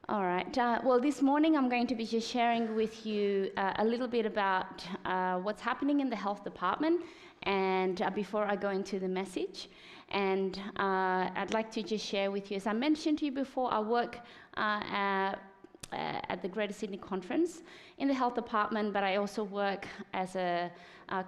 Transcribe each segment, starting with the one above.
All right. Well, this morning I'm going to be just sharing with you a little bit about what's happening in the health department, and before I go into the message. And I'd like to just share with you, as I mentioned to you before, I work at the Greater Sydney Conference in the health department, but I also work as a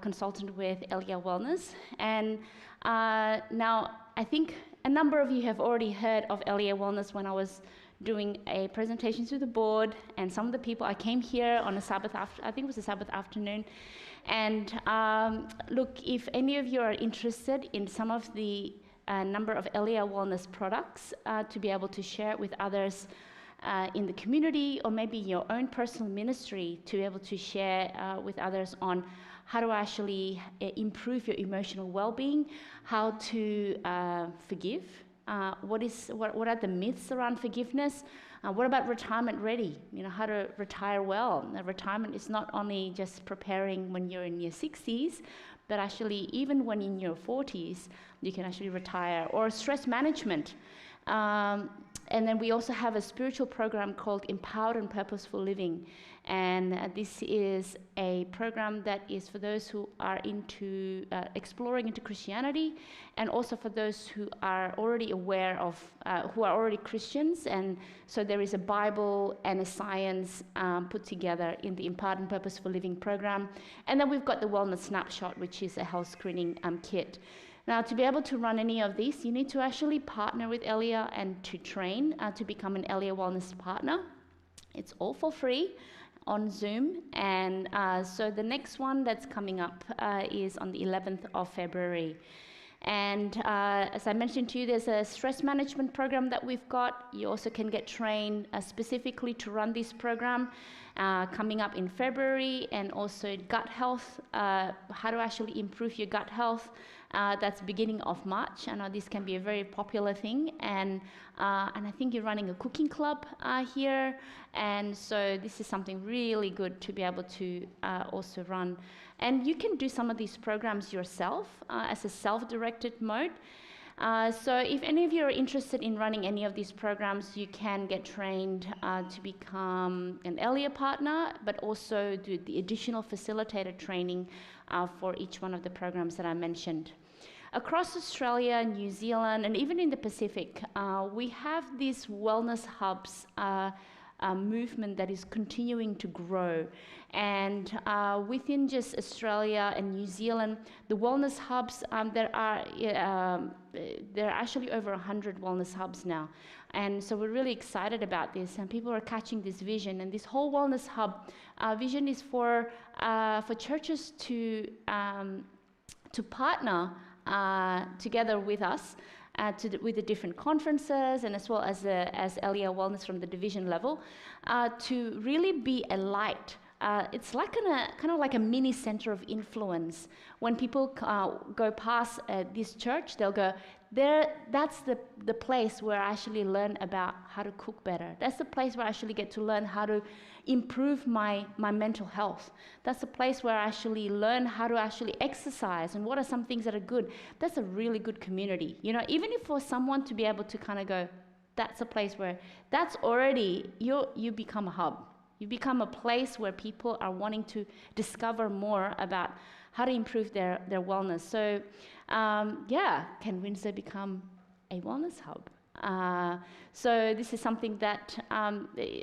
consultant with Elia Wellness. And now I think a number of you have already heard of Elia Wellness when I was doing a presentation to the board, and some of the people, I came here on a Sabbath I think it was a Sabbath afternoon. And look, if any of you are interested in some of the number of Elia Wellness products to be able to share with others in the community, or maybe your own personal ministry, to be able to share with others on how to actually improve your emotional well-being, how to forgive. What are the myths around forgiveness? What about retirement ready? You know, how to retire well. Now, retirement is not only just preparing when you're in your 60s, but actually even when in your 40s, you can actually retire. Or stress management. And then we also have a spiritual program called Empowered and Purposeful Living. And this is a program that is for those who are into exploring into Christianity, and also for those who are already aware of, who are already Christians. And so there is a Bible and a science put together in the Empowered and Purposeful Living program. And then we've got the Wellness Snapshot, which is a health screening kit. Now, to be able to run any of these, you need to actually partner with Elia and to train to become an Elia Wellness partner. It's all for free on Zoom. And so the next one that's coming up is on the 11th of February. And as I mentioned to you, there's a stress management program that we've got. You also can get trained specifically to run this program coming up in February, and also gut health, how to actually improve your gut health. That's beginning of March. I know this can be a very popular thing, and I think you're running a cooking club here, and so this is something really good to be able to also run. And you can do some of these programs yourself as a self-directed mode. So if any of you are interested in running any of these programs, you can get trained to become an Elia partner, but also do the additional facilitator training for each one of the programs that I mentioned. Across Australia, New Zealand, and even in the Pacific, we have these wellness hubs movement that is continuing to grow. And within just Australia and New Zealand, the wellness hubs, there are actually over 100 wellness hubs now. And so we're really excited about this, and people are catching this vision. And this whole wellness hub vision is for churches to partner together with us with the different conferences, and as well as Elia Wellness from the division level, to really be a light. It's like kind of like a mini center of influence. When people go past this church, they'll go, that's the place where I actually learn about how to cook better. That's the place where I actually get to learn how to improve my mental health. That's the place where I actually learn how to actually exercise, and what are some things that are good. That's a really good community. You know, even if for someone to be able to kind of go, that's a place where, that's already, you become a hub. You become a place where people are wanting to discover more about how to improve their wellness. So, can Windsor become a wellness hub? So this is something that,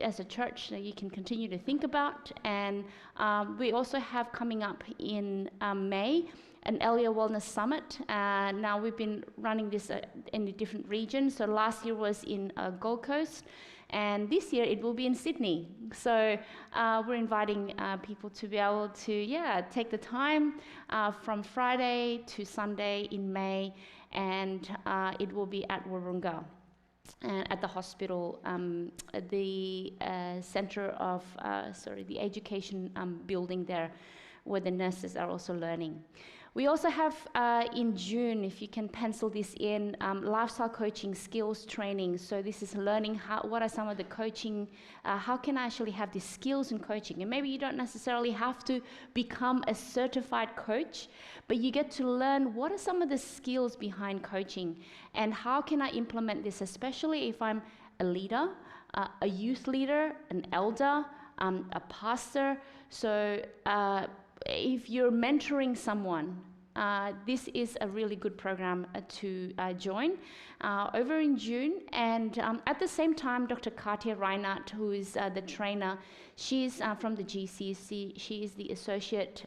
as a church, you can continue to think about. And we also have coming up in May an Elia Wellness Summit. Now we've been running this in the different regions. So last year was in Gold Coast, and this year it will be in Sydney. So we're inviting people to be able to, take the time from Friday to Sunday in May, and it will be at Wahroonga. At the hospital, the center of, the education building there, where the nurses are also learning. We also have in June, if you can pencil this in, lifestyle coaching skills training. So this is learning what are some of the coaching, how can I actually have these skills in coaching? And maybe you don't necessarily have to become a certified coach, but you get to learn what are some of the skills behind coaching, and how can I implement this, especially if I'm a leader, a youth leader, an elder, a pastor. So if you're mentoring someone, this is a really good program to join over in June. And at the same time, Dr. Katja Reinhardt, who is the trainer, she's from the GC. She is the Associate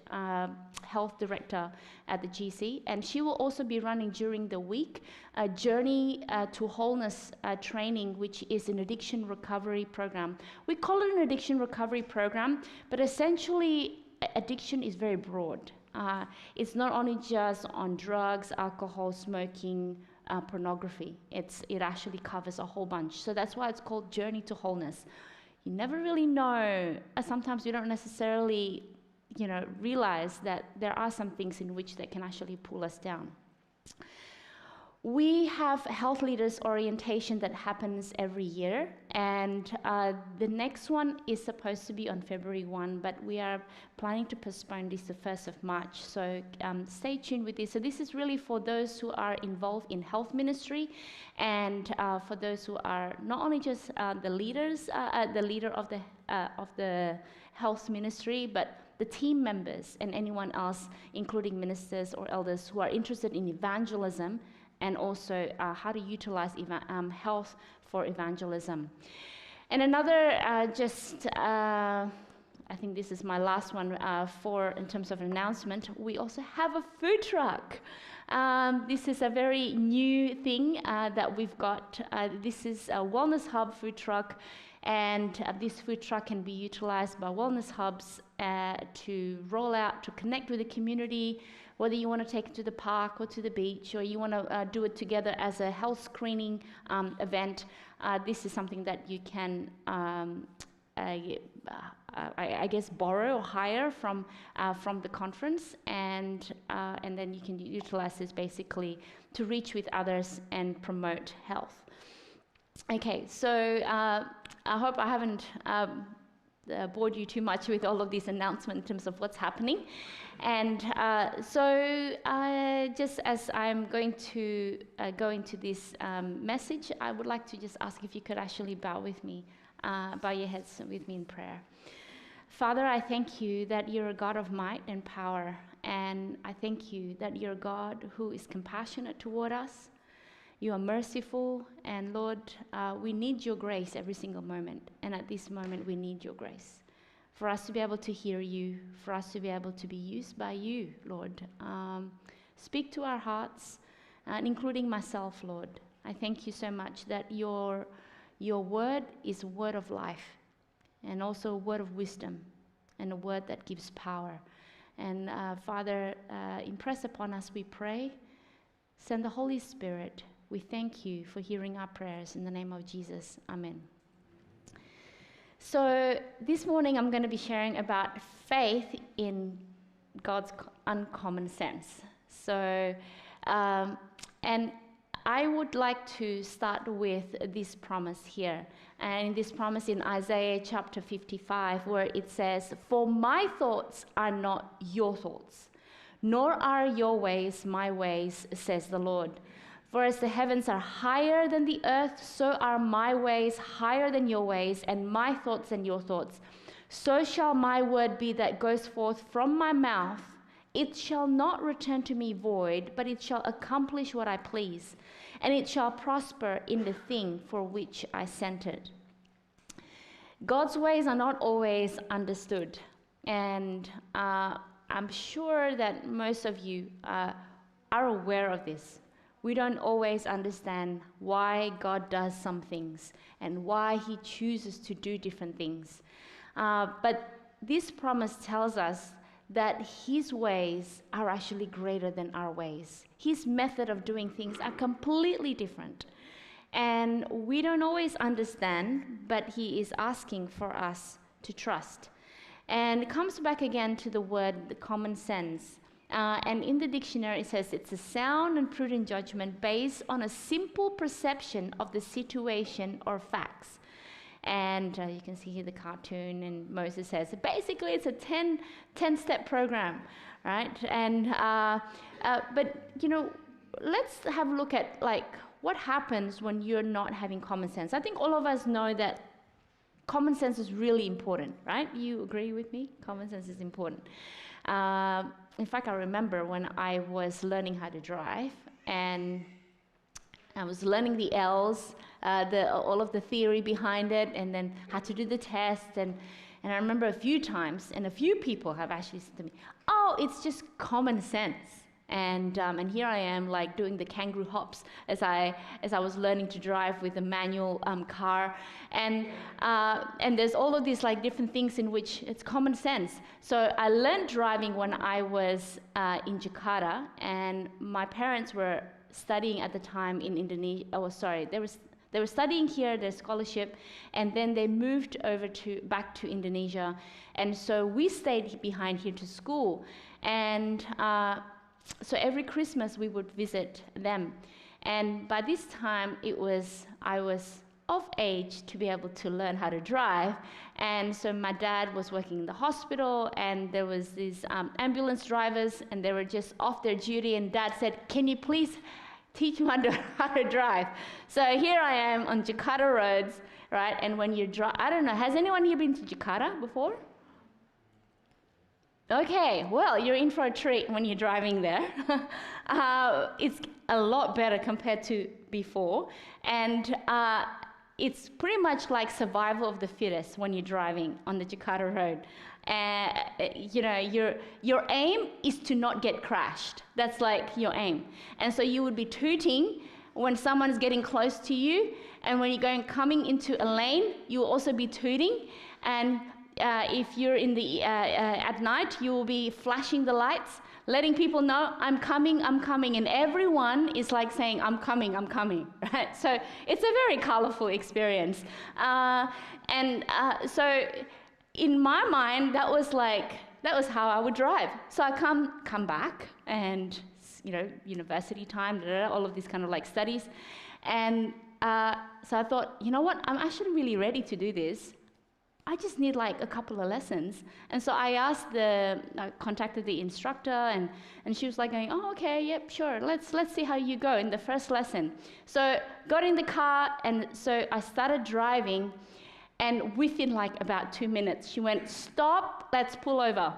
Health Director at the GC, and she will also be running during the week a Journey to Wholeness training, which is an addiction recovery program. We call it an addiction recovery program, but essentially addiction is very broad. It's not only just on drugs, alcohol, smoking, pornography. It actually covers a whole bunch. So that's why it's called Journey to Wholeness. You never really know. Sometimes you don't necessarily, realize that there are some things in which that can actually pull us down. We have health leaders orientation that happens every year, and the next one is supposed to be on February 1, but we are planning to postpone this to 1st of March, so stay tuned with this. So this is really for those who are involved in health ministry, and for those who are not only just the leaders, the leader of the health ministry, but the team members and anyone else, including ministers or elders who are interested in evangelism, and also how to utilize health for evangelism. And another, I think this is my last one in terms of announcement, we also have a food truck. This is a very new thing that we've got. This is a Wellness Hub food truck, and this food truck can be utilized by wellness hubs to roll out, to connect with the community, whether you want to take it to the park or to the beach, or you want to do it together as a health screening event. This is something that you can, I guess, borrow or hire from the conference, and then you can utilize this basically to reach with others and promote health. Okay, so I hope I haven't bored you too much with all of these announcements in terms of what's happening. And so just as I'm going to go into this message, I would like to just ask if you could actually bow your heads with me in prayer. Father, I thank you that you're a God of might and power, and I thank you that you're a God who is compassionate toward us. You are merciful, and Lord, we need your grace every single moment, and at this moment we need your grace for us to be able to hear you, for us to be able to be used by you, Lord. Speak to our hearts, including myself, Lord. I thank you so much that your word is a word of life, and also a word of wisdom, and a word that gives power. And Father, impress upon us, we pray. Send the Holy Spirit. We thank you for hearing our prayers in the name of Jesus. Amen. So this morning I'm going to be sharing about faith in God's uncommon sense. So, and I would like to start with this promise here. And this promise in Isaiah chapter 55, where it says, "For my thoughts are not your thoughts, nor are your ways my ways, says the Lord. For as the heavens are higher than the earth, so are my ways higher than your ways, and my thoughts than your thoughts. So shall my word be that goes forth from my mouth. It shall not return to me void, but it shall accomplish what I please, and it shall prosper in the thing for which I sent it." God's ways are not always understood, and I'm sure that most of you are aware of this. We don't always understand why God does some things and why he chooses to do different things. But this promise tells us that his ways are actually greater than our ways. His method of doing things are completely different. And we don't always understand, but he is asking for us to trust. And it comes back again to the word, the common sense. And in the dictionary, it says it's a sound and prudent judgment based on a simple perception of the situation or facts. And you can see here the cartoon, and Moses says, basically it's a 10-step program, right? And but, let's have a look at, what happens when you're not having common sense. I think all of us know that common sense is really important, right? You agree with me? Common sense is important. In fact, I remember when I was learning how to drive, and I was learning the L's, all of the theory behind it, and then had to do the test. And I remember a few times, and a few people have actually said to me, "Oh, it's just common sense." And here I am, like doing the kangaroo hops as I was learning to drive with a manual car, and there's all of these like different things in which it's common sense. So I learned driving when I was in Jakarta, and my parents were studying at the time in Indonesia. Oh, sorry, they were studying here, their scholarship, and then they moved over back to Indonesia, and so we stayed behind here to school, and so every Christmas we would visit them. And by this time I was of age to be able to learn how to drive. And so my dad was working in the hospital, and there was these ambulance drivers, and they were just off their duty, and Dad said, "Can you please teach me how to drive?" So here I am on Jakarta roads, right? And when you drive, I don't know, has anyone here been to Jakarta before? Okay, well, you're in for a treat when you're driving there. It's a lot better compared to before, and it's pretty much like survival of the fittest when you're driving on the Jakarta road. You know, your aim is to not get crashed. That's like your aim. And so you would be tooting when someone's getting close to you, and when you're coming into a lane, you will also be tooting. And if you're in the at night, you will be flashing the lights, letting people know, I'm coming, and everyone is like saying, I'm coming, right? So it's a very colorful experience. So in my mind, that was how I would drive. So I come back, and you know, university time, all of these kind of like studies, and so I thought, you know what, I'm actually really ready to do this. I just need like a couple of lessons. And so I contacted the instructor, and she was like going, "Oh, okay, yep, sure, let's see how you go in the first lesson." So got in the car, and so I started driving, and within like about 2 minutes, she went, "Stop, let's pull over."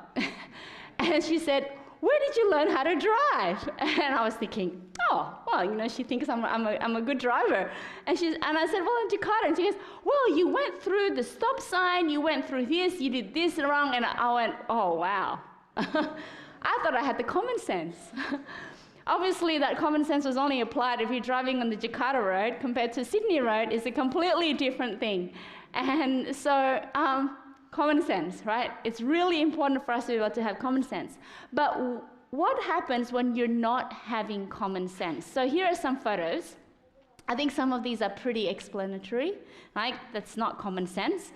And she said, "Where did you learn how to drive?" And I was thinking, oh, well, you know, she thinks I'm a good driver. And I said, "Well, in Jakarta." And she goes, "Well, you went through the stop sign, you went through this, you did this wrong." And I went, oh, wow. I thought I had the common sense. Obviously, that common sense was only applied if you're driving on the Jakarta road compared to Sydney road is a completely different thing. And so, common sense, right? It's really important for us to be able to have common sense. But what happens when you're not having common sense? So here are some photos. I think some of these are pretty explanatory, right? That's not common sense.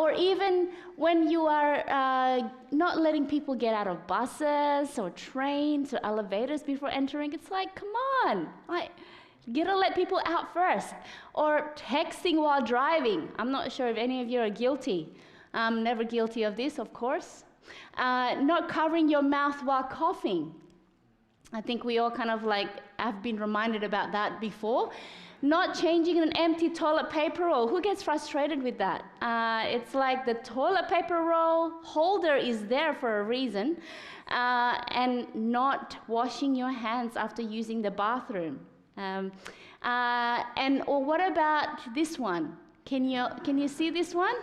Or even when you are not letting people get out of buses or trains or elevators before entering, it's like, come on, like, you gotta let people out first. Or texting while driving. I'm not sure if any of you are guilty. I'm never guilty of this, of course. Not covering your mouth while coughing. I think we all kind of like have been reminded about that before. Not changing an empty toilet paper roll. Who gets frustrated with that? It's like the toilet paper roll holder is there for a reason. And not washing your hands after using the bathroom. Or what about this one? Can you see this one?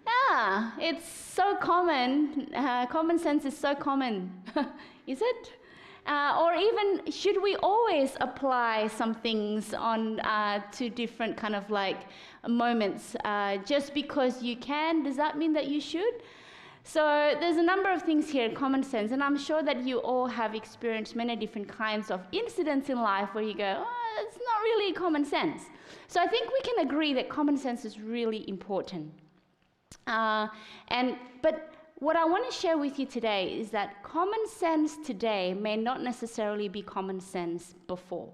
Yeah, it's so common. Common sense is so common. Is it? Or even, should we always apply some things on to different kind of like moments? Just because you can, does that mean that you should? So there's a number of things here, common sense, and I'm sure that you all have experienced many different kinds of incidents in life where you go, oh, it's not really common sense. So I think we can agree that common sense is really important. But what I want to share with you today is that common sense today may not necessarily be common sense before.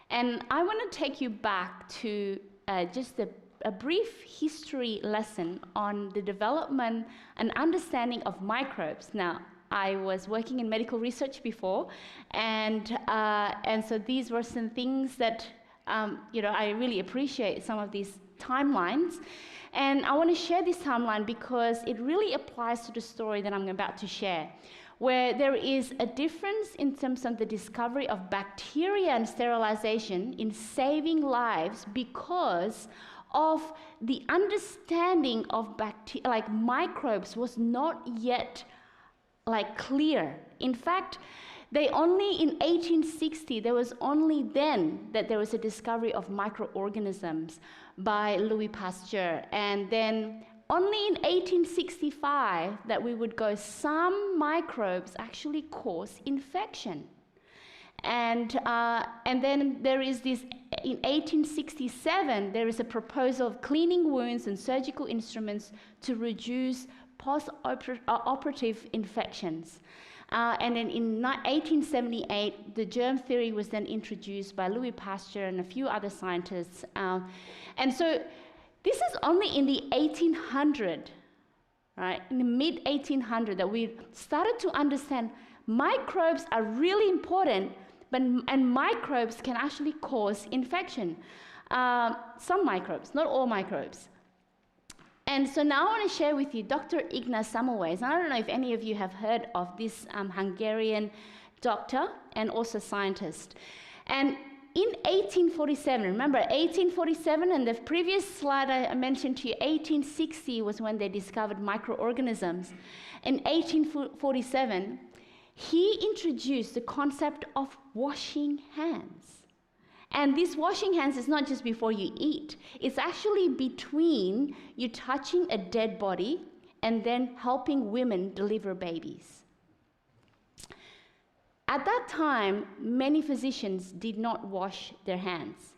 And I want to take you back to just a brief history lesson on the development and understanding of microbes. Now, I was working in medical research before, and so these were some things that I really appreciate some of these timelines. And I want to share this timeline because it really applies to the story that I'm about to share, where there is a difference in terms of the discovery of bacteria and sterilization in saving lives because of the understanding of bacteria, like microbes, was not yet like clear. In fact, they only in 1860, there was only then that there was a discovery of microorganisms by Louis Pasteur. And then only in 1865 that we would go, some microbes actually cause infection. And then there is this, in 1867, there is a proposal of cleaning wounds and surgical instruments to reduce post-operative infections. And then in 1878, the germ theory was then introduced by Louis Pasteur and a few other scientists. And so this is only in the 1800, right, in the mid-1800, that we started to understand microbes are really important, and microbes can actually cause infection. Some microbes, not all microbes. And so now I want to share with you Dr. Ignaz Semmelweis. I don't know if any of you have heard of this Hungarian doctor and also scientist. And in 1847, remember 1847, and the previous slide I mentioned to you, 1860 was when they discovered microorganisms. In 1847, he introduced the concept of washing hands. And this washing hands is not just before you eat. It's actually between you touching a dead body and then helping women deliver babies. At that time, many physicians did not wash their hands.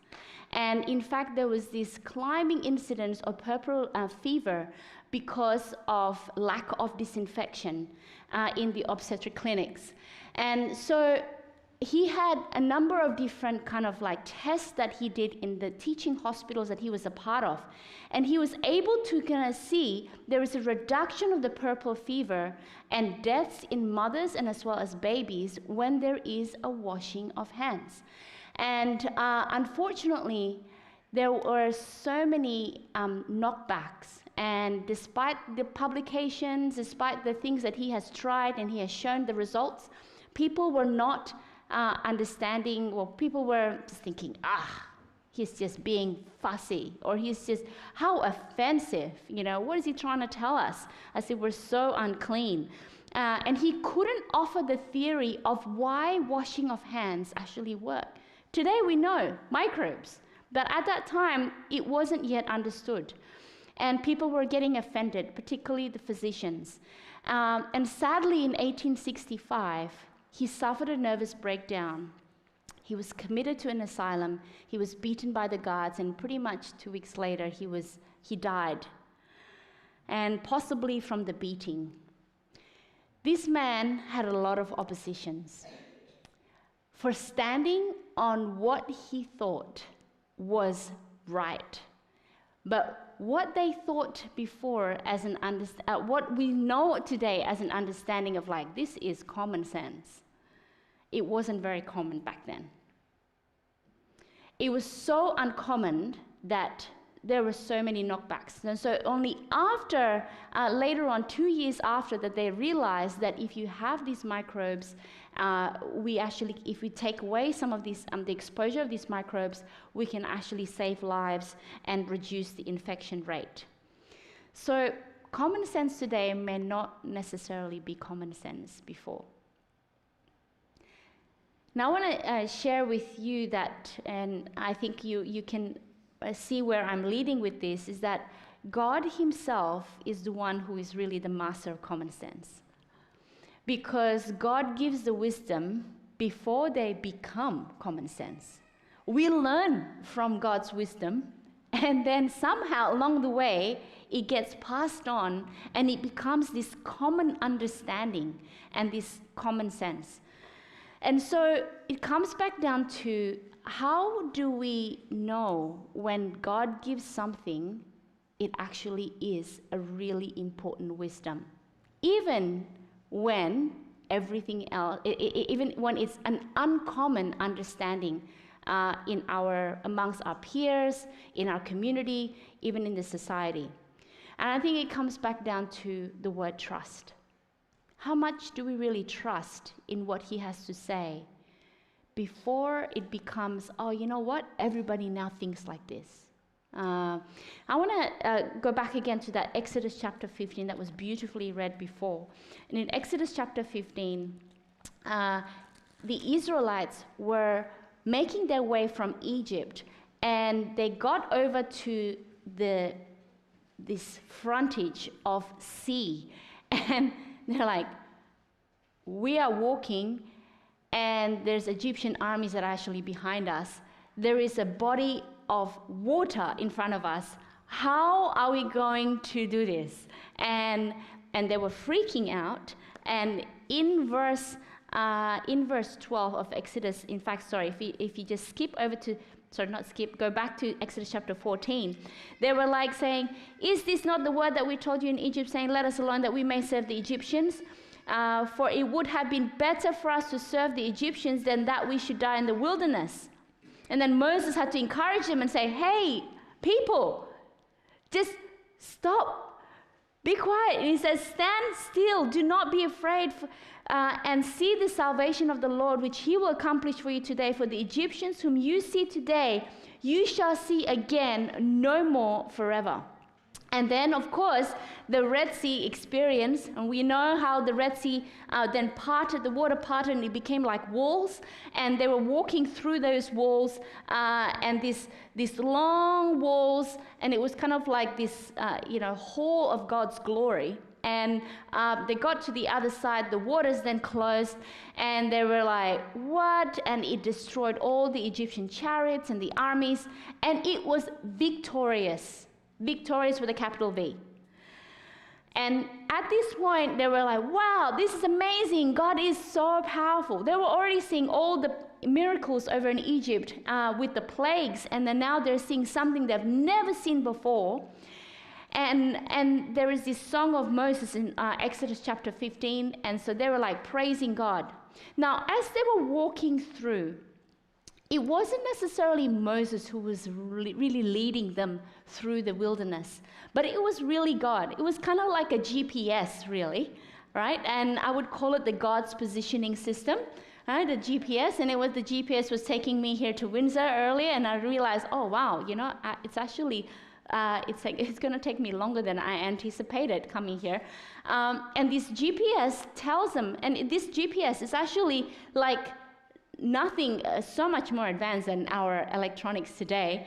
And in fact, there was this climbing incidence of puerperal fever because of lack of disinfection in the obstetric clinics. And so he had a number of different kind of like tests that he did in the teaching hospitals that he was a part of. And he was able to kind of see there is a reduction of the puerperal fever and deaths in mothers and as well as babies when there is a washing of hands. And unfortunately, there were so many knockbacks. And despite the publications, despite the things that he has tried and he has shown the results, people were not understanding, well, people were just thinking, he's just being fussy, or he's just, how offensive, what is he trying to tell us? As if we're so unclean. And he couldn't offer the theory of why washing of hands actually worked. Today we know microbes, but at that time it wasn't yet understood. And people were getting offended, particularly the physicians. And sadly in 1865, he suffered a nervous breakdown. He was committed to an asylum. He was beaten by the guards, and pretty much 2 weeks later, he died, and possibly from the beating. This man had a lot of oppositions for standing on what he thought was right. But what they thought before as what we know today as an understanding of like, this is common sense, it wasn't very common back then. It was so uncommon that there were so many knockbacks. And so only after, later on, 2 years after that, they realized that if you have these microbes, if we take away some of these, the exposure of these microbes, we can actually save lives and reduce the infection rate. So common sense today may not necessarily be common sense before. Now I want to share with you that, and I think you can see where I'm leading with this, is that God himself is the one who is really the master of common sense. Because God gives the wisdom before they become common sense. We learn from God's wisdom, and then somehow along the way, it gets passed on, and it becomes this common understanding and this common sense. And so it comes back down to, how do we know when God gives something, it actually is a really important wisdom? Even when everything else, even when it's an uncommon understanding amongst our peers, in our community, even in the society. And I think it comes back down to the word trust. How much do we really trust in what he has to say before it becomes, oh, you know what? Everybody now thinks like this. I want to go back again to that Exodus chapter 15 that was beautifully read before. And in Exodus chapter 15, the Israelites were making their way from Egypt, and they got over to this frontage of sea, and they're like, we are walking, and there's Egyptian armies that are actually behind us. There is a body of water in front of us. How are we going to do this? And they were freaking out. And in verse 12 of Exodus, in fact, sorry, if you just skip over to, sorry, not skip, go back to Exodus chapter 14, they were like saying, is this not the word that we told you in Egypt, saying, let us alone that we may serve the Egyptians? For it would have been better for us to serve the Egyptians than that we should die in the wilderness. And then Moses had to encourage them and say, hey, people, just stop. Be quiet. And he says, stand still. Do not be afraid. And see the salvation of the Lord, which he will accomplish for you today. For the Egyptians whom you see today, you shall see again no more forever. And then, of course, the Red Sea experience, and we know how the Red Sea then parted, the water parted, and it became like walls, and they were walking through those walls, and these long walls, and it was kind of like this, hall of God's glory. And they got to the other side, the waters then closed, and they were like, what? And it destroyed all the Egyptian chariots and the armies, and it was victorious. Victorious with a capital V. And at this point, they were like, wow, this is amazing. God is so powerful. They were already seeing all the miracles over in Egypt with the plagues, and then now they're seeing something they've never seen before. And there is this song of Moses in Exodus chapter 15, and so they were like praising God. Now, as they were walking through, it wasn't necessarily Moses who was really leading them through the wilderness, but it was really God. It was kind of like a GPS, really, right? And I would call it the God's positioning system, right? The GPS, and the GPS was taking me here to Windsor earlier, and I realized, oh wow, it's actually it's going to take me longer than I anticipated coming here. And this GPS tells them, and this GPS is actually like nothing so much more advanced than our electronics today.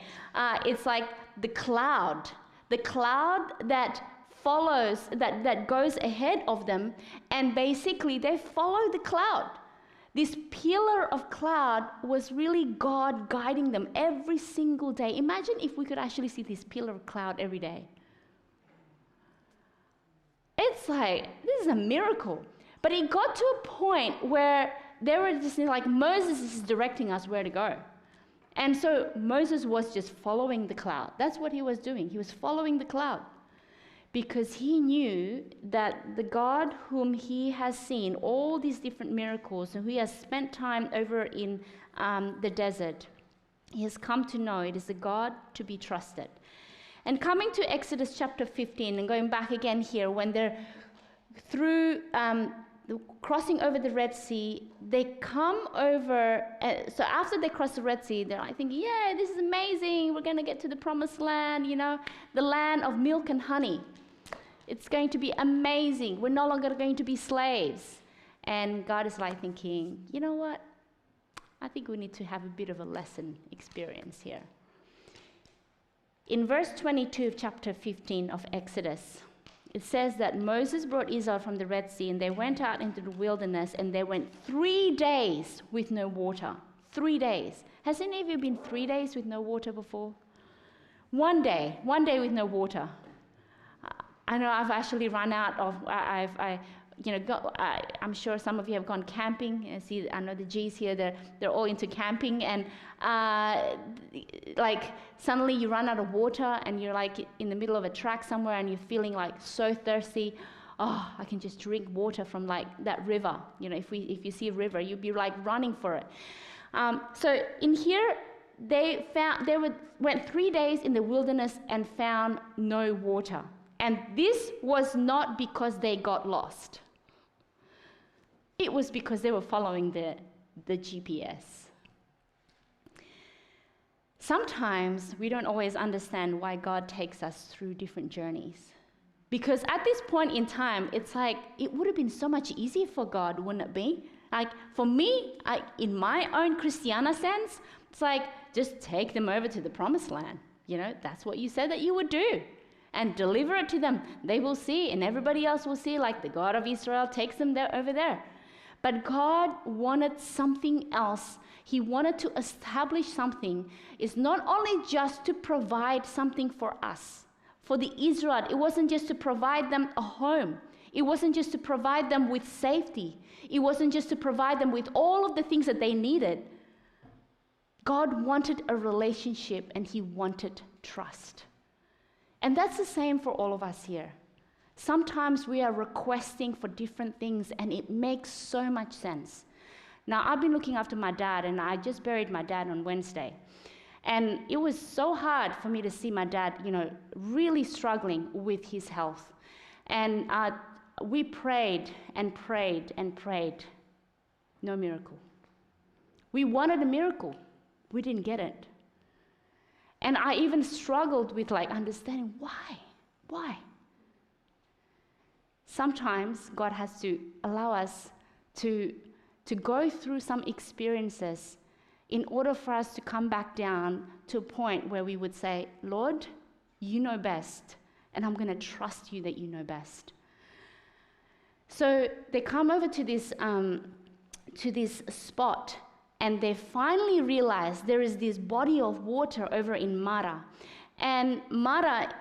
It's like the cloud that follows, that goes ahead of them, and basically they follow the cloud. This pillar of cloud was really God guiding them every single day. Imagine if we could actually see this pillar of cloud every day. It's like, this is a miracle. But it got to a point where they were just like, Moses is directing us where to go. And so Moses was just following the cloud. That's what he was doing. He was following the cloud because he knew that the God whom he has seen all these different miracles and who he has spent time over in the desert, he has come to know it is a God to be trusted. And coming to Exodus chapter 15 and going back again here, when they're through crossing over the Red Sea, they come over, so after they cross the Red Sea, they're like thinking, yeah, this is amazing, we're going to get to the promised land, the land of milk and honey. It's going to be amazing. We're no longer going to be slaves. And God is like thinking, you know what? I think we need to have a bit of a lesson experience here. In verse 22 of chapter 15 of Exodus, it says that Moses brought Israel from the Red Sea, and they went out into the wilderness, and they went 3 days with no water. 3 days. Has any of you been 3 days with no water before? 1 day with no water. I know I've actually run out of, I'm sure some of you have gone camping. I know the G's here, they're all into camping, and like suddenly you run out of water and you're like in the middle of a track somewhere and you're feeling like so thirsty. Oh, I can just drink water from like that river. If you see a river, you'd be like running for it. So in here, went 3 days in the wilderness and found no water. And this was not because they got lost. It was because they were following the GPS. Sometimes we don't always understand why God takes us through different journeys. Because at this point in time, it's like, it would have been so much easier for God, wouldn't it be? Like, for me, in my own Christiana sense, it's like, just take them over to the promised land. You know, that's what you said that you would do. And deliver it to them. They will see, and everybody else will see, like the God of Israel takes them there over there. But God wanted something else. He wanted to establish something. It's not only just to provide something for us. For the Israelites, it wasn't just to provide them a home. It wasn't just to provide them with safety. It wasn't just to provide them with all of the things that they needed. God wanted a relationship, and He wanted trust. And that's the same for all of us here. Sometimes we are requesting for different things, and it makes so much sense. Now, I've been looking after my dad, and I just buried my dad on Wednesday. And it was so hard for me to see my dad, really struggling with his health. And we prayed and prayed and prayed. No miracle. We wanted a miracle. We didn't get it. And I even struggled with understanding why. Sometimes God has to allow us to go through some experiences in order for us to come back down to a point where we would say, Lord, you know best, and I'm going to trust you that you know best. So they come over to this spot, and they finally realize there is this body of water over in Mara. And Mara,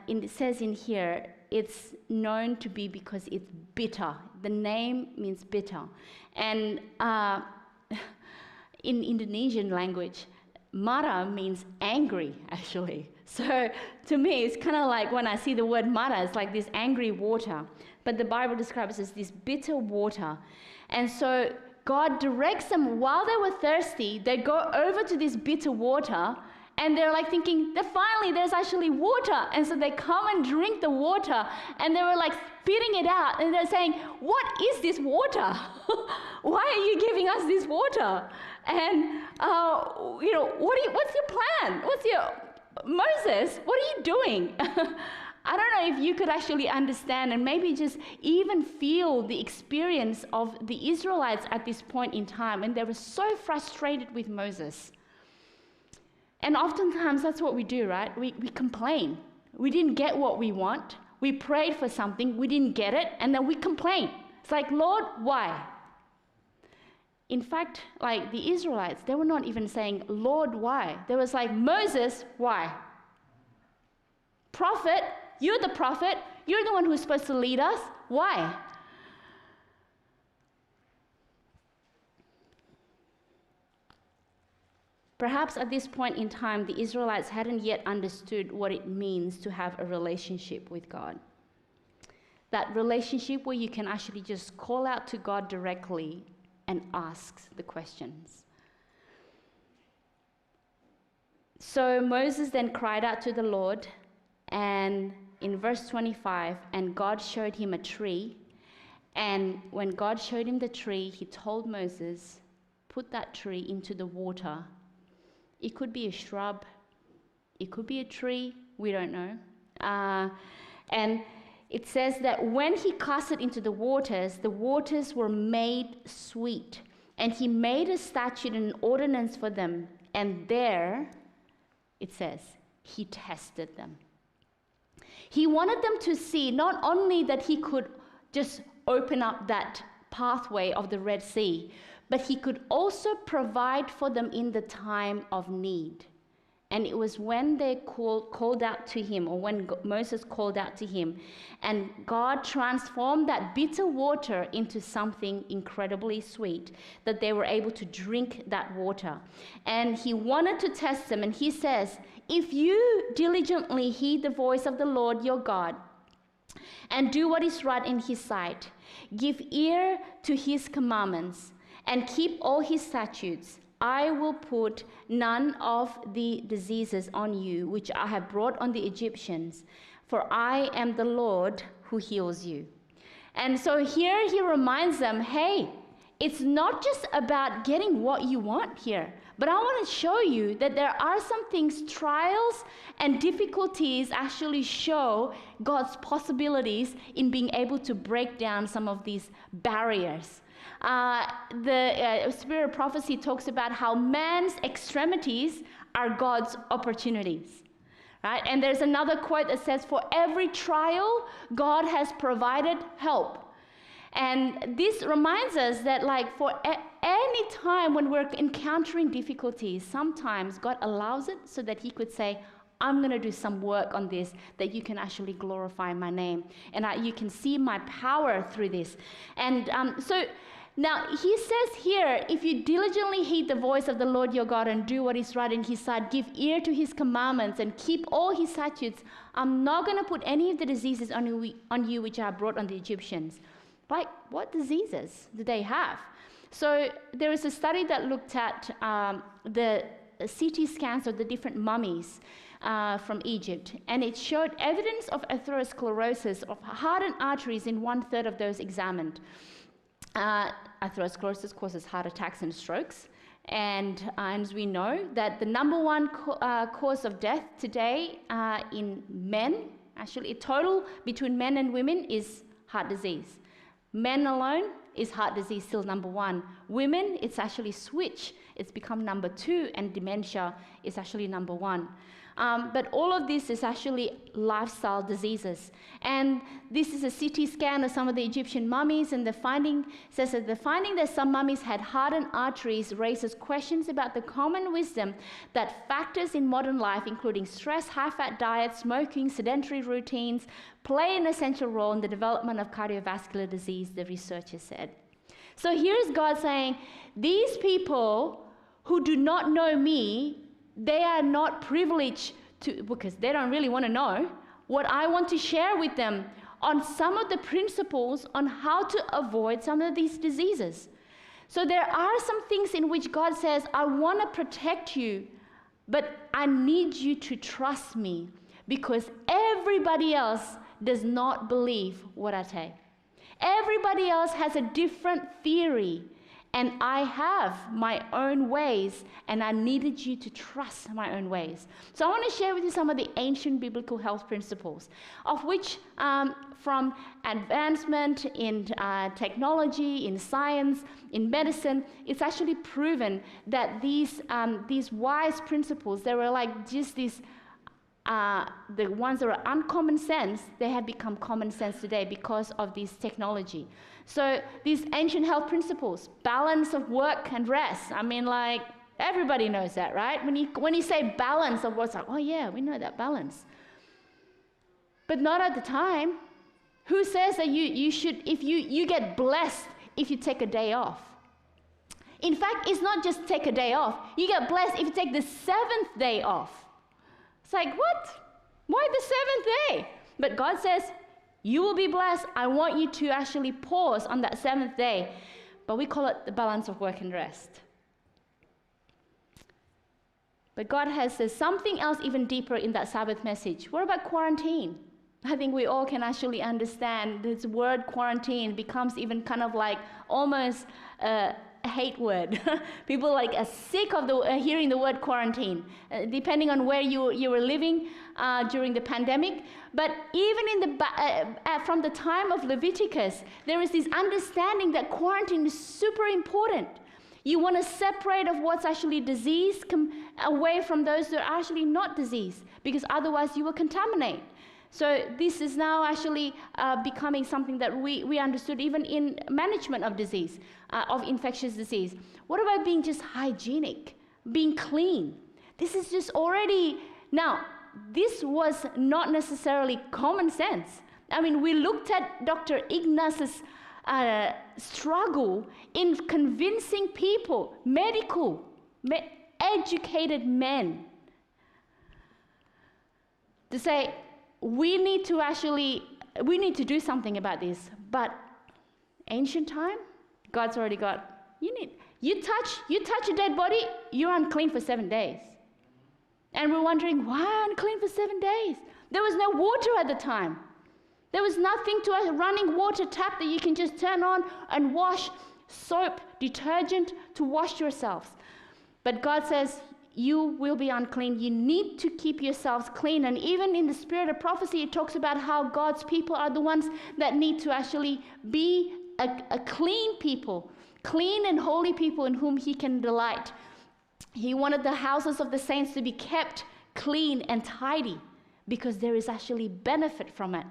it says in here, it's known to be because it's bitter. The name means bitter. And in Indonesian language, Mara means angry, actually. So to me, it's kind of like when I see the word Mara, it's like this angry water. But the Bible describes it as this bitter water. And so God directs them while they were thirsty. They go over to this bitter water, and they're thinking that finally there's actually water. And so they come and drink the water, and they were spitting it out, and they're saying, what is this water? Why are you giving us this water? And what's your plan? Moses, what are you doing? I don't know if you could actually understand and maybe just even feel the experience of the Israelites at this point in time, and they were so frustrated with Moses. And oftentimes that's what we do, right? We complain. We didn't get what we want. We prayed for something, we didn't get it, and then we complain. It's like, Lord, why? In fact, the Israelites, they were not even saying, Lord, why? They was like, Moses, why? Prophet, you're the prophet. You're the one who's supposed to lead us. Why? Perhaps at this point in time, the Israelites hadn't yet understood what it means to have a relationship with God. That relationship where you can actually just call out to God directly and ask the questions. So Moses then cried out to the Lord, and in verse 25, and God showed him a tree. And when God showed him the tree, He told Moses, put that tree into the water. It could be a shrub, it could be a tree, we don't know. And it says that when he cast it into the waters were made sweet. And He made a statute and an ordinance for them. And there, it says, He tested them. He wanted them to see not only that He could just open up that pathway of the Red Sea, but He could also provide for them in the time of need. And it was when they called out to Him, or when Moses called out to Him, and God transformed that bitter water into something incredibly sweet, that they were able to drink that water. And He wanted to test them, and He says, if you diligently heed the voice of the Lord your God, and do what is right in His sight, give ear to His commandments, and keep all His statutes, I will put none of the diseases on you which I have brought on the Egyptians, for I am the Lord who heals you. And so here he reminds them, hey, it's not just about getting what you want here, but I want to show you that there are some things, trials and difficulties actually show God's possibilities in being able to break down some of these barriers. The Spirit of Prophecy talks about how man's extremities are God's opportunities. Right? And there's another quote that says, for every trial, God has provided help. And this reminds us that for any time when we're encountering difficulties, sometimes God allows it so that he could say, I'm going to do some work on this, that you can actually glorify my name. And you can see my power through this. And so now he says here, if you diligently heed the voice of the Lord your God and do what is right in his sight, give ear to his commandments and keep all his statutes, I'm not going to put any of the diseases on you which I brought on the Egyptians. Like, what diseases do they have? So there is a study that looked at the CT scans of the different mummies from Egypt, and it showed evidence of atherosclerosis of hardened arteries in 1/3 of those examined. Atherosclerosis causes heart attacks and strokes, and as we know that the number one cause of death today in men, actually total between men and women, is heart disease. Men alone is heart disease still number one. Women, it's actually switch. It's become number 2, and dementia is actually number 1. But all of this is actually lifestyle diseases. And this is a CT scan of some of the Egyptian mummies, and the finding says that that some mummies had hardened arteries raises questions about the common wisdom that factors in modern life, including stress, high-fat diet, smoking, sedentary routines, play an essential role in the development of cardiovascular disease, the researchers said. So here's God saying, these people who do not know me, they are not privileged to, because they don't really want to know what I want to share with them on some of the principles on how to avoid some of these diseases. So there are some things in which God says, I want to protect you, but I need you to trust me, because everybody else does not believe what I say. Everybody else has a different theory, and I have my own ways, and I needed you to trust my own ways. So I want to share with you some of the ancient biblical health principles, of which from advancement in technology, in science, in medicine, it's actually proven that these wise principles, they were like just these, the ones that are uncommon sense, they have become common sense today because of this technology. So these ancient health principles, balance of work and rest. I mean, like, everybody knows that, right? When you say balance of what's like, oh yeah, we know that balance. But not at the time. Who says that you should, if you get blessed if you take a day off? In fact, it's not just take a day off. You get blessed if you take the 7th day off. It's like, what? Why the 7th day? But God says, you will be blessed. I want you to actually pause on that 7th day. But we call it the balance of work and rest. But God says something else even deeper in that Sabbath message. What about quarantine? I think we all can actually understand this word quarantine becomes even kind of like almost a hate word. People are sick of hearing the word quarantine, depending on where you were living during the pandemic. But even from the time of Leviticus, there is this understanding that quarantine is super important. You want to separate of what's actually disease away from those that are actually not disease, because otherwise you will contaminate. So this is now actually becoming something that we understood even in management of disease, of infectious disease. What about being just hygienic, being clean? This is just already, now, this was not necessarily common sense. I mean, we looked at Dr. Ignaz's struggle in convincing people, educated men, to say, we need to do something about this. But ancient time, God's already got You touch a dead body, you're unclean for 7 days. And we're wondering, why unclean for 7 days? There was no water at the time. There was nothing to a running water tap that you can just turn on and wash, soap, detergent to wash yourselves. But God says, you will be unclean. You need to keep yourselves clean. And even in the spirit of prophecy, it talks about how God's people are the ones that need to actually be a clean people, clean and holy people in whom he can delight. He wanted the houses of the saints to be kept clean and tidy because there is actually benefit from it.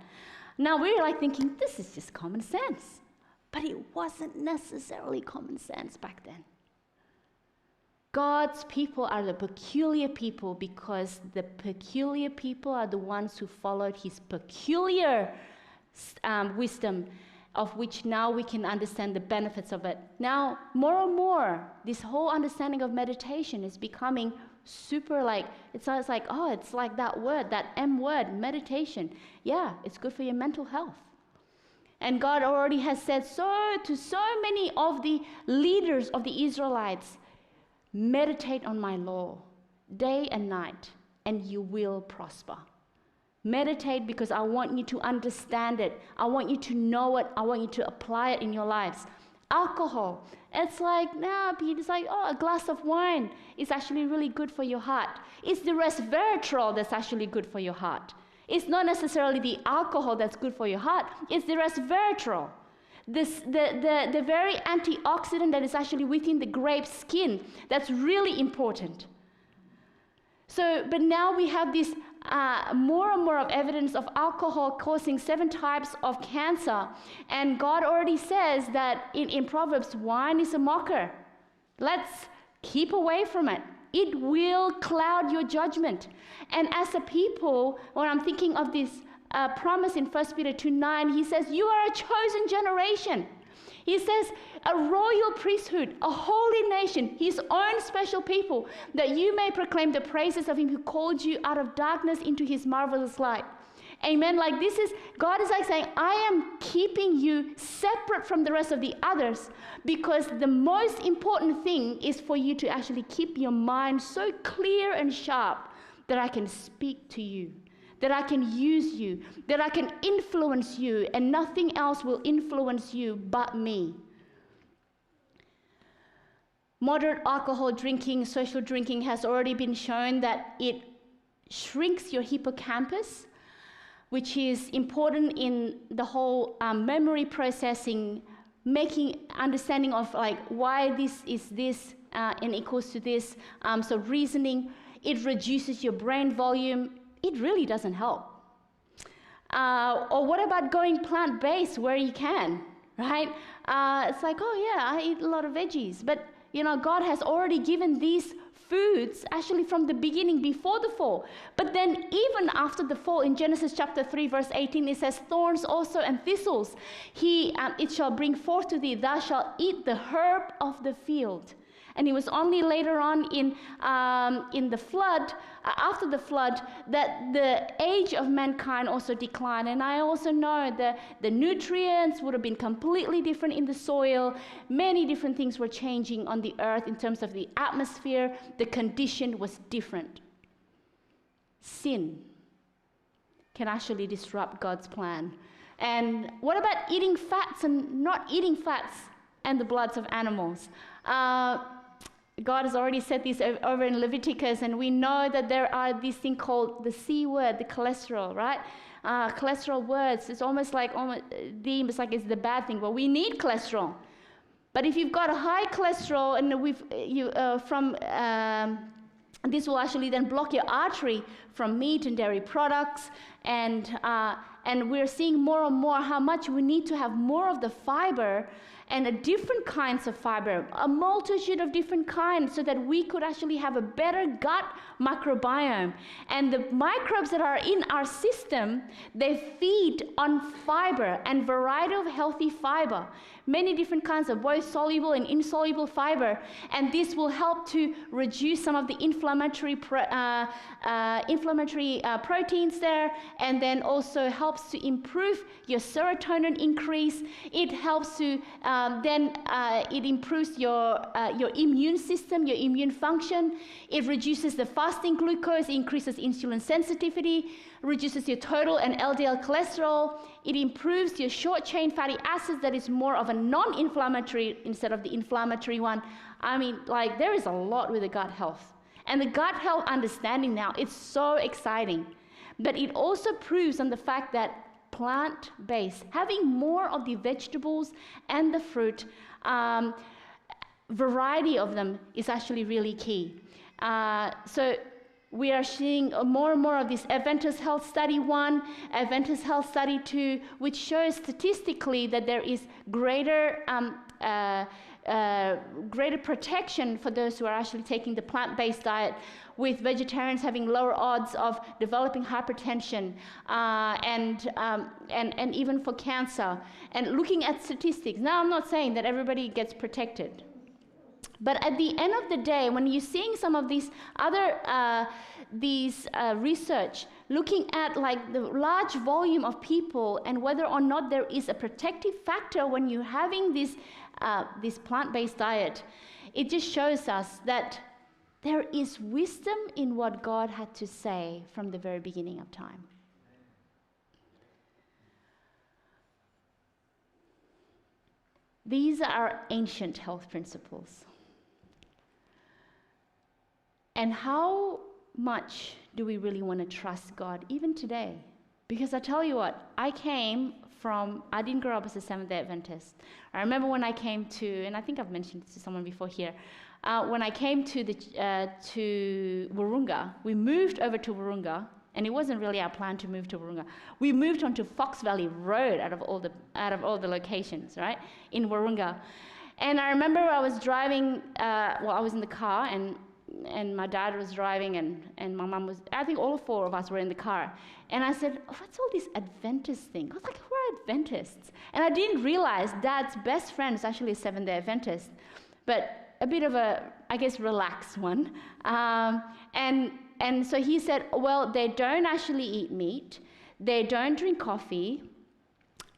Now we're like thinking, this is just common sense. But it wasn't necessarily common sense back then. God's people are the peculiar people because the peculiar people are the ones who followed his peculiar wisdom, of which now we can understand the benefits of it. Now, more and more, this whole understanding of meditation is becoming super like, it's like, oh, it's like that word, that M word, meditation. Yeah, it's good for your mental health. And God already has said to so many of the leaders of the Israelites, meditate on my law day and night, and you will prosper. Meditate because I want you to understand it. I want you to know it. I want you to apply it in your lives. Alcohol, it's like, it's like, oh, a glass of wine is actually really good for your heart. It's the resveratrol that's actually good for your heart. It's not necessarily the alcohol that's good for your heart. It's the resveratrol. The very antioxidant that is actually within the grape skin, that's really important. So, but now we have this more and more of evidence of alcohol causing 7 types of cancer. And God already says that in Proverbs, wine is a mocker. Let's keep away from it. It will cloud your judgment. And as a people, when I'm thinking of this promise in 1 Peter 2:9, he says, you are a chosen generation. He says, a royal priesthood, a holy nation, his own special people, that you may proclaim the praises of him who called you out of darkness into his marvelous light. Amen. Like God is like saying, I am keeping you separate from the rest of the others because the most important thing is for you to actually keep your mind so clear and sharp that I can speak to you, that I can use you, that I can influence you, and nothing else will influence you but me. Moderate alcohol drinking, social drinking has already been shown that it shrinks your hippocampus, which is important in the whole memory processing, making understanding of like why this is this and equals to this. So reasoning, it reduces your brain volume. It really doesn't help. Or what about going plant-based where you can, right? It's like, oh yeah, I eat a lot of veggies. But, God has already given these foods actually from the beginning, before the fall. But then even after the fall, in Genesis chapter 3, verse 18, it says, thorns also and thistles, it shall bring forth to thee, thou shalt eat the herb of the field. And it was only later on in the flood, after the flood, that the age of mankind also declined. And I also know that the nutrients would have been completely different in the soil. Many different things were changing on the earth in terms of the atmosphere. The condition was different. Sin can actually disrupt God's plan. And what about eating fats and not eating fats and the bloods of animals? God has already said this over in Leviticus, and we know that there are this thing called the C word, the cholesterol, right? Cholesterol words, it's almost deemed it's like it's the bad thing. Well, we need cholesterol. But if you've got a high cholesterol, and this will actually then block your artery from meat and dairy products, and we're seeing more and more how much we need to have more of the fiber and different kinds of fiber, a multitude of different kinds, so that we could actually have a better gut microbiome. And the microbes that are in our system, they feed on fiber and variety of healthy fiber, many different kinds of both soluble and insoluble fiber, and this will help to reduce some of the inflammatory proteins there, and then also helps to improve your serotonin increase. It helps to then it improves your immune system, your immune function. It reduces the fasting glucose, increases insulin sensitivity, reduces your total and LDL cholesterol. It improves your short-chain fatty acids, that is more of a non-inflammatory instead of the inflammatory one. I mean, like, there is a lot with the gut health. And the gut health understanding now, it's so exciting. But it also proves on the fact that plant-based, having more of the vegetables and the fruit, variety of them is actually really key. So we are seeing more and more of this Adventist Health Study 1, Adventist Health Study 2, which shows statistically that there is greater protection for those who are actually taking the plant-based diet, with vegetarians having lower odds of developing hypertension and even for cancer. And looking at statistics, now I'm not saying that everybody gets protected, but at the end of the day, when you're seeing some of these other research looking at like the large volume of people and whether or not there is a protective factor when you're having this plant-based diet, it just shows us that there is wisdom in what God had to say from the very beginning of time. These are ancient health principles. And how much do we really want to trust God, even today? Because I tell you what, I didn't grow up as a Seventh-day Adventist. I remember when I came to, and I think I've mentioned this to someone before here, when I came to Wahroonga, we moved over to Wahroonga, and it wasn't really our plan to move to Wahroonga. We moved onto Fox Valley Road out of all the locations, right, in Wahroonga. And I remember I was driving, I was in the car, and my dad was driving, and my mum was, I think all four of us were in the car. And I said, what's all this Adventist thing? I was like, who are Adventists? And I didn't realize Dad's best friend is actually a Seventh-day Adventist, but a bit of a, I guess, relaxed one. And so he said, well, they don't actually eat meat, they don't drink coffee,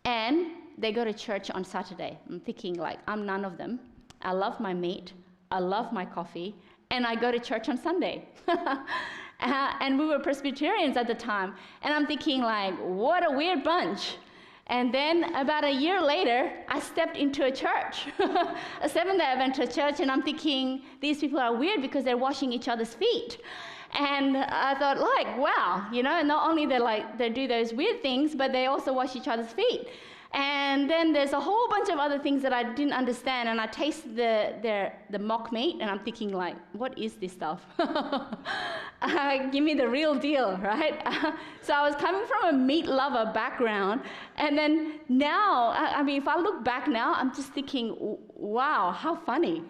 and they go to church on Saturday. I'm thinking, like, I'm none of them. I love my meat, I love my coffee, and I go to church on Sunday. And we were Presbyterians at the time. And I'm thinking, like, what a weird bunch. And then about a year later, I stepped into a church, a Seventh-day Adventist church, and I'm thinking, these people are weird because they're washing each other's feet. And I thought, like, wow, not only they do those weird things, but they also wash each other's feet. And then there's a whole bunch of other things that I didn't understand, and I tasted the mock meat, and I'm thinking, like, what is this stuff? Give me the real deal, right? So I was coming from a meat lover background, and then now, if I look back now, I'm just thinking, wow, how funny.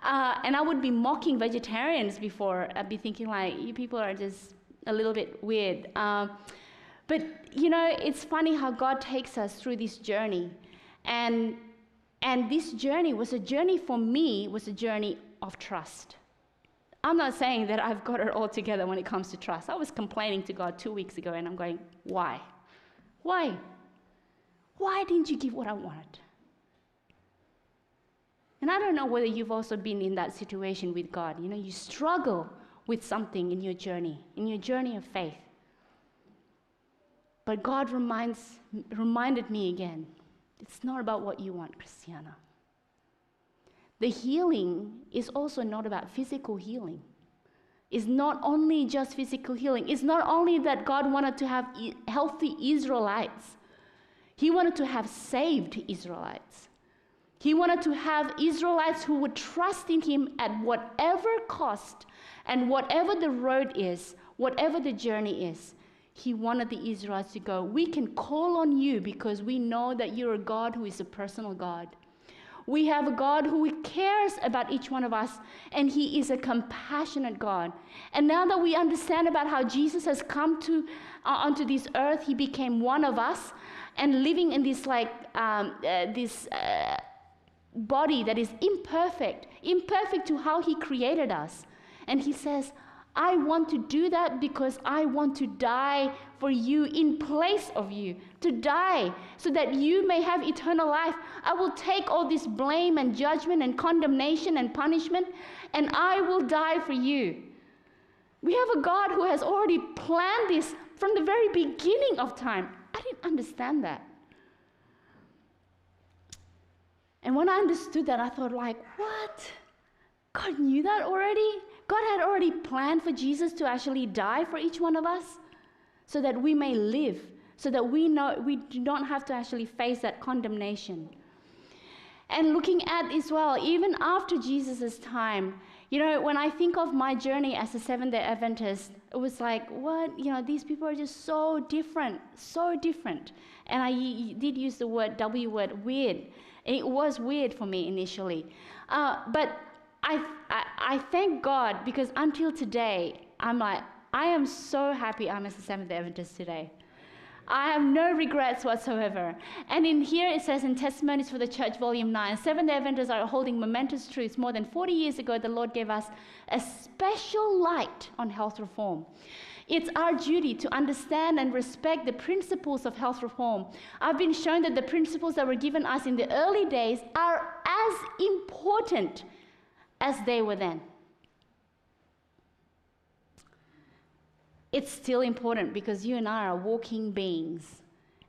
And I would be mocking vegetarians before. I'd be thinking, like, you people are just a little bit weird. But, it's funny how God takes us through this journey. And this journey was a journey for me, was a journey of trust. I'm not saying that I've got it all together when it comes to trust. I was complaining to God 2 weeks ago, and I'm going, why? Why? Why didn't you give what I wanted? And I don't know whether you've also been in that situation with God. You struggle with something in your journey of faith. But God reminded me again, it's not about what you want, Christiana. The healing is also not about physical healing. It's not only just physical healing. It's not only that God wanted to have healthy Israelites. He wanted to have saved Israelites. He wanted to have Israelites who would trust in Him at whatever cost and whatever the road is, whatever the journey is. He wanted the Israelites to go, we can call on you because we know that you're a God who is a personal God. We have a God who cares about each one of us, and He is a compassionate God. And now that we understand about how Jesus has come onto this earth, He became one of us, and living in this body that is imperfect to how He created us. And He says, I want to do that because I want to die for you in place of you, to die so that you may have eternal life. I will take all this blame and judgment and condemnation and punishment, and I will die for you. We have a God who has already planned this from the very beginning of time. I didn't understand that. And when I understood that, I thought, like, what? God knew that already? God had already planned for Jesus to actually die for each one of us so that we may live, so that we know we do not have to actually face that condemnation. And looking at as well, even after Jesus' time, when I think of my journey as a Seventh-day Adventist, it was like, what? These people are just so different, so different. And I did use the W word, weird. It was weird for me initially. But I thank God, because until today, I am so happy I'm a Seventh-day Adventist today. I have no regrets whatsoever. And in here it says in Testimonies for the Church, Volume 9, Seventh-day Adventists are holding momentous truths. More than 40 years ago, the Lord gave us a special light on health reform. It's our duty to understand and respect the principles of health reform. I've been shown that the principles that were given us in the early days are as important as they were then. It's still important because you and I are walking beings.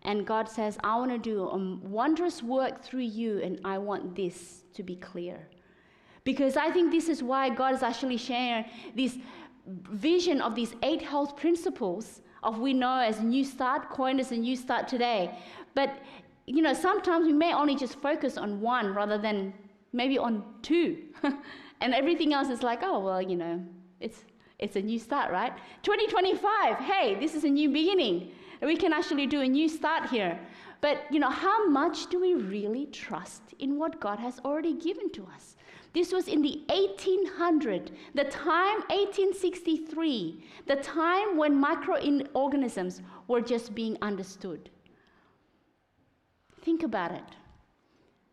And God says, I want to do a wondrous work through you, and I want this to be clear. Because I think this is why God is actually sharing this vision of these 8 health principles of we know as New Start, coined as a New Start today. But, sometimes we may only just focus on one rather than maybe on 2. And everything else is like, oh, well, it's a new start, right? 2025, hey, this is a new beginning. We can actually do a new start here. But, how much do we really trust in what God has already given to us? This was in the 1800s, the time 1863, the time when microorganisms were just being understood. Think about it.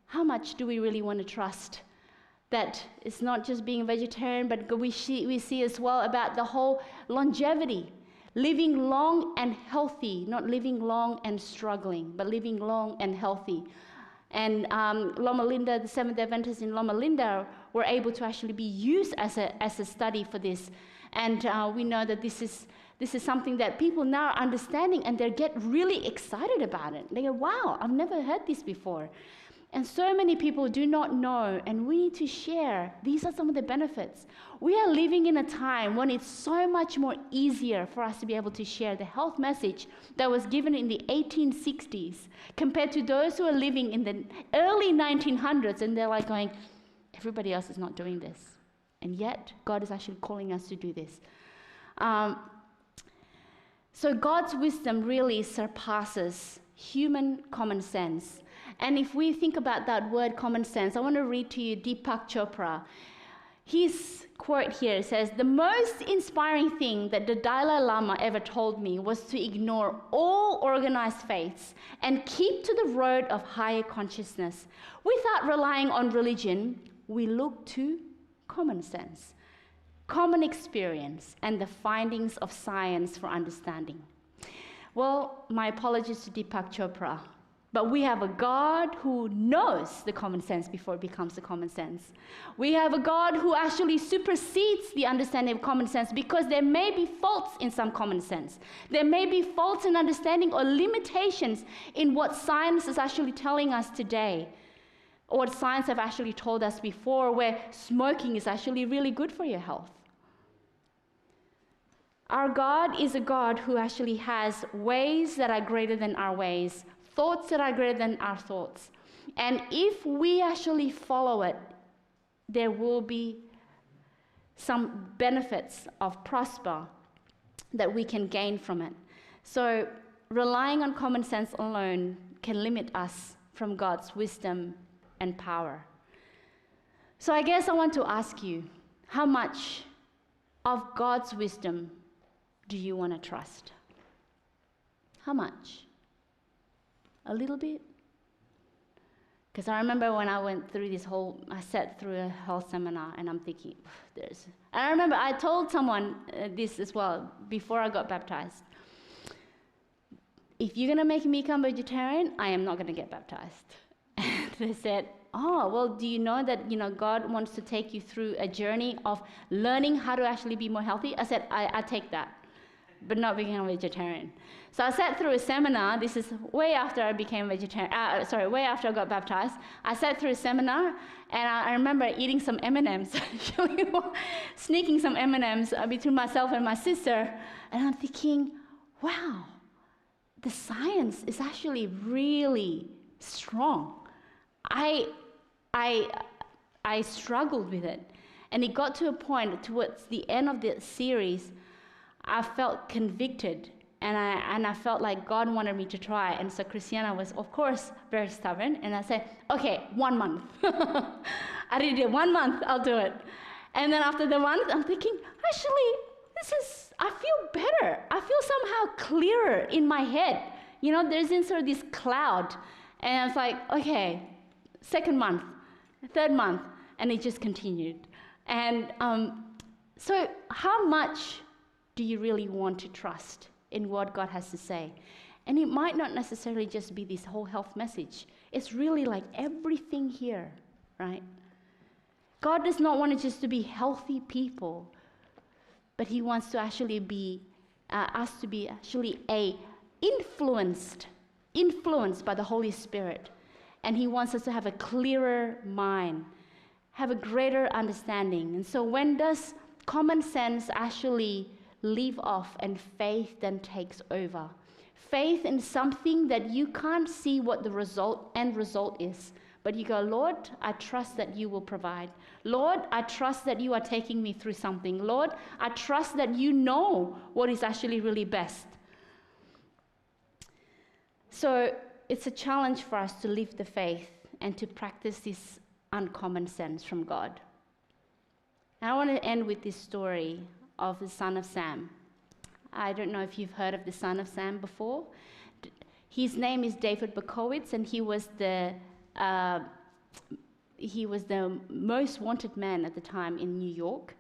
How much do we really want to trust that it's not just being vegetarian, but we see as well about the whole longevity, living long and healthy, not living long and struggling, but living long and healthy. And Loma Linda, the Seventh-day Adventists in Loma Linda, were able to actually be used as a study for this. And we know that this is something that people now are understanding, and they get really excited about it. They go, wow, I've never heard this before. And so many people do not know, and we need to share. These are some of the benefits. We are living in a time when it's so much more easier for us to be able to share the health message that was given in the 1860s compared to those who are living in the early 1900s, and they're like going, everybody else is not doing this. And yet, God is actually calling us to do this. So God's wisdom really surpasses human common sense. And if we think about that word common sense, I want to read to you Deepak Chopra. His quote here says, "The most inspiring thing that the Dalai Lama ever told me was to ignore all organized faiths and keep to the road of higher consciousness. Without relying on religion, we look to common sense, common experience, and the findings of science for understanding." Well, my apologies to Deepak Chopra. But we have a God who knows the common sense before it becomes the common sense. We have a God who actually supersedes the understanding of common sense, because there may be faults in some common sense. There may be faults in understanding or limitations in what science is actually telling us today, or what science have actually told us before, where smoking is actually really good for your health. Our God is a God who actually has ways that are greater than our ways, thoughts that are greater than our thoughts. And if we actually follow it, there will be some benefits of prosper that we can gain from it. So relying on common sense alone can limit us from God's wisdom and power. So I guess I want to ask you, how much of God's wisdom do you want to trust? How much? A little bit? Because I remember when I went through I sat through a whole seminar, and I'm thinking, and I remember I told someone this as well before I got baptized. If you're going to make me become vegetarian, I am not going to get baptized. And they said, oh, well, do you know that, God wants to take you through a journey of learning how to actually be more healthy? I said, I take that, but not becoming a vegetarian. So I sat through a seminar. This is way after I became vegetarian. Way after I got baptized. I sat through a seminar, and I remember eating some M&Ms, sneaking some M&Ms between myself and my sister. And I'm thinking, wow, the science is actually really strong. I struggled with it. And it got to a point towards the end of the series, I felt convicted, and I felt like God wanted me to try. And so Christiana was, of course, very stubborn. And I said, okay, 1 month. I did it 1 month, I'll do it. And then after the month, I'm thinking, actually, I feel better. I feel somehow clearer in my head. There's in sort of this cloud. And I was like, okay, 2nd month, 3rd month, and it just continued. And so how much do you really want to trust in what God has to say? And it might not necessarily just be this whole health message. It's really like everything here, right? God does not want just to be healthy people, but he wants to actually be us to be actually influenced by the Holy Spirit. And he wants us to have a clearer mind, have a greater understanding. And so when does common sense actually leave off and faith then takes over? Faith in something that you can't see what the end result is. But you go, Lord, I trust that you will provide. Lord, I trust that you are taking me through something. Lord, I trust that you know what is actually really best. So it's a challenge for us to live the faith and to practice this uncommon sense from God. And I want to end with this story of the son of Sam. I don't know if you've heard of the son of Sam before. His name is David Berkowitz, and he was the most wanted man at the time in New York,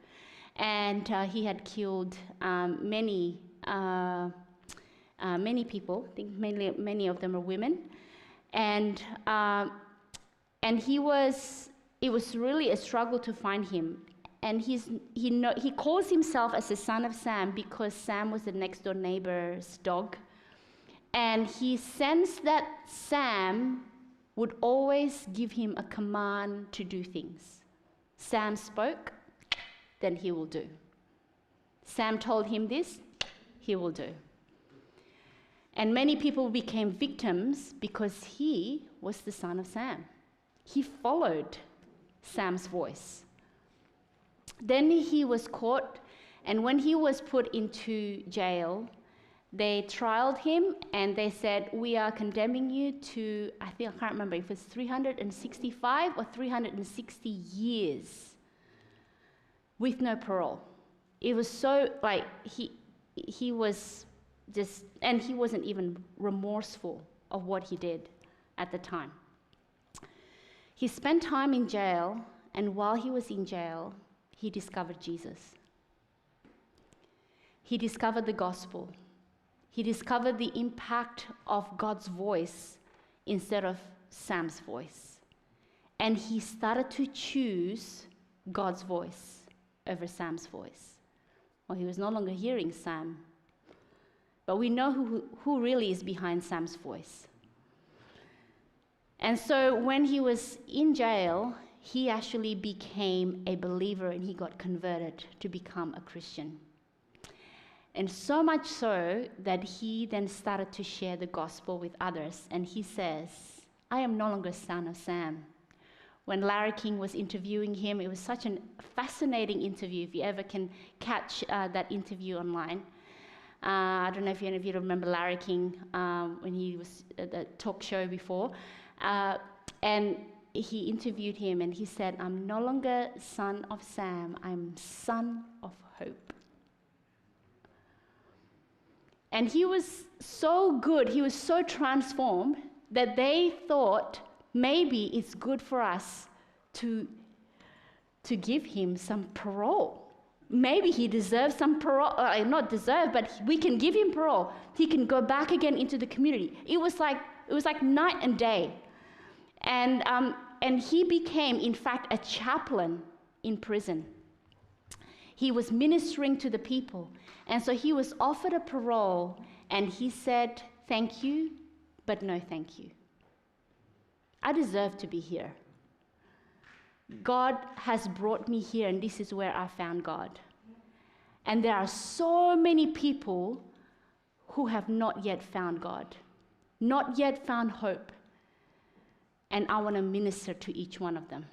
and he had killed many people. I think many of them are women, and it was really a struggle to find him. And he calls himself as the son of Sam because Sam was the next door neighbor's dog, and he sensed that Sam would always give him a command to do things. Sam spoke, then he will do. Sam told him this, he will do. And many people became victims because he was the son of Sam. He followed Sam's voice. Then he was caught, and when he was put into jail, they trialed him, and they said, we are condemning you to, I can't remember if it's 365 or 360 years with no parole. It was so, he was just, and he wasn't even remorseful of what he did at the time. He spent time in jail, and while he was in jail, he discovered Jesus. He discovered the gospel. He discovered the impact of God's voice instead of Sam's voice. And he started to choose God's voice over Sam's voice. Well, he was no longer hearing Sam. But we know who really is behind Sam's voice. And so when he was in jail, he actually became a believer, and he got converted to become a Christian. And so much so that he then started to share the gospel with others. And he says, I am no longer son of Sam. When Larry King was interviewing him, it was such a fascinating interview, if you ever can catch that interview online. I don't know if any of you remember Larry King when he was at the talk show before. And he interviewed him, and he said, I'm no longer son of Sam, I'm son of hope. And he was so good, he was so transformed, that they thought maybe it's good for us to give him some parole. Maybe he deserves some parole, not deserve, but we can give him parole. He can go back again into the community. It was like night and day. And he became, in fact, a chaplain in prison. He was ministering to the people. And so he was offered a parole, and he said, thank you, but no thank you. I deserve to be here. God has brought me here, and this is where I found God. And there are so many people who have not yet found God, not yet found hope. And I want to minister to each one of them.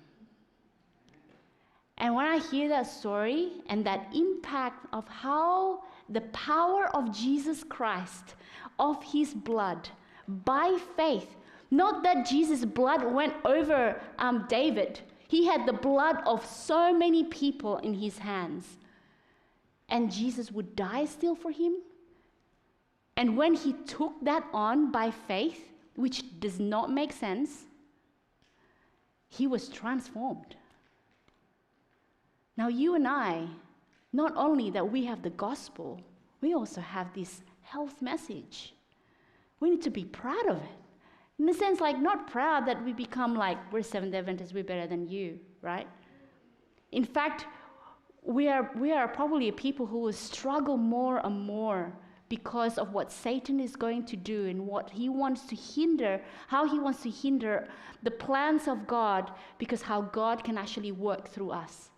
And when I hear that story and that impact of how the power of Jesus Christ, of his blood, by faith, not that Jesus' blood went over David. He had the blood of so many people in his hands. And Jesus would die still for him. And when he took that on by faith, which does not make sense, he was transformed. Now you and I, not only that we have the gospel, we also have this health message. We need to be proud of it. In a sense, like not proud that we become like, we're Seventh-day Adventists, we're better than you, right? In fact, we are probably a people who will struggle more and more because of what Satan is going to do and what he wants to hinder, how he wants to hinder the plans of God, because how God can actually work through us.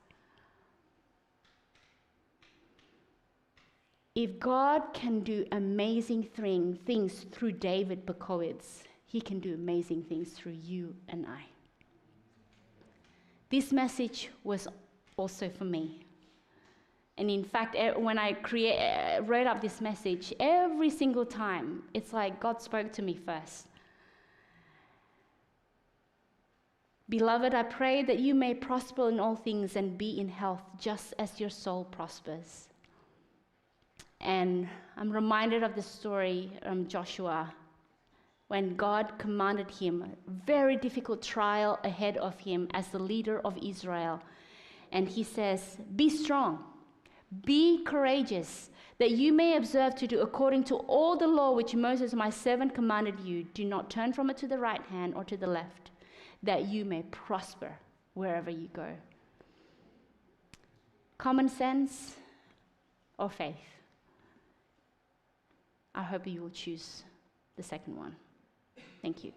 If God can do amazing things through David Berkowitz, he can do amazing things through you and I. This message was also for me. And in fact, when I wrote up this message, every single time, it's like God spoke to me first. Beloved, I pray that you may prosper in all things and be in health, just as your soul prospers. And I'm reminded of the story of Joshua, when God commanded him, a very difficult trial ahead of him as the leader of Israel. And he says, be strong. Be courageous, that you may observe to do according to all the law which Moses my servant commanded you. Do not turn from it to the right hand or to the left, that you may prosper wherever you go. Common sense or faith? I hope you will choose the second one. Thank you.